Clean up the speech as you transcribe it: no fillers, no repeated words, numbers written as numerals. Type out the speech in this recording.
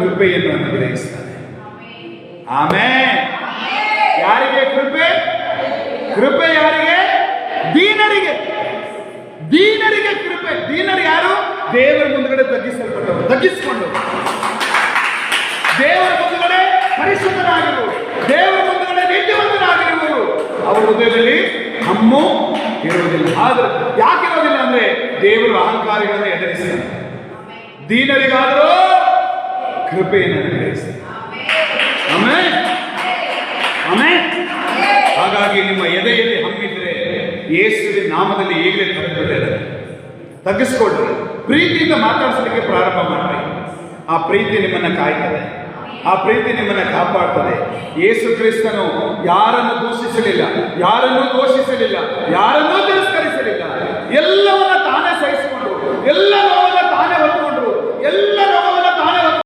ಕೃಪೆಯನ್ನು ಅನುಗ್ರಹಿಸ್ತಾನೆ. ಆಮೆನ್. ಯಾರಿಗೆ ಕೃಪೆ? ಕೃಪೆ ಯಾರಿಗೆ? ದೀನರಿಗೆ. ದೀನರಿಗೆ ಕೃಪೆ. ದೀನರು ಯಾರು? ದೇವರ ಮುಂದುಗಡೆ ತಗ್ಗಿಸಲ್ಪಟ್ಟವರು, ತಗ್ಗಿಸಿಕೊಂಡವರು, ದೇವರ ಮುಂದುಗಡೆ ಪರಿಶುದ್ಧರಾಗಿರುವರು, ದೇವರ ಮುಂದುಗಡೆ ನೀತಿವಂತರಾಗಿರುವರು. ಅವರ ಹೃದಯದಲ್ಲಿ ಹಮ್ಮು ಇರುವುದಿಲ್ಲ. ಆದ್ರೆ ಯಾಕೆ ಇರೋದಿಲ್ಲ ಅಂದ್ರೆ ದೇವರು ಅಹಂಕಾರಿಗಳನ್ನು ಎದುರಿಸಿದ. ದೀನರಿಗಾದರೂ ಕೃಪೆಯನ್ನು ಅನುಗ್ರಹಿಸಿದ. ಆಮೆನ್. ಆಮೆನ್. ಹಾಗಾಗಿ ನಿಮ್ಮ ಎದೆಯಲ್ಲಿ ಹಮ್ಮಿದ್ರೆ ಯೇಸುವಿನ ನಾಮದಲ್ಲಿ ಈಗಲೇ ತಗ್ಗಿಬಿಟ್ಟಿದೆ. ತಗ್ಗಿಸ್ಕೊಳ್ರಿ. ಪ್ರೀತಿಯಿಂದ ಮಾತಾಡಿಸಲಿಕ್ಕೆ ಪ್ರಾರಂಭ ಮಾಡ್ರಿ. ಆ ಪ್ರೀತಿ ನಿಮ್ಮನ್ನ ಕಾಯ್ತದೆ, ಆ ಪ್ರೀತಿ ನಿಮ್ಮನ್ನ ಕಾಪಾಡ್ತದೆ. ಯೇಸು ಕ್ರಿಸ್ತನು ಯಾರನ್ನು ದೂಷಿಸಲಿಲ್ಲ, ಯಾರನ್ನೂ ದೋಷಿಸಲಿಲ್ಲ, ಯಾರನ್ನೂ ತಿರಸ್ಕರಿಸಲಿಲ್ಲ. ಎಲ್ಲವನ್ನ ತಾನೇ ಸಹಿಸಿಕೊಂಡು ಎಲ್ಲ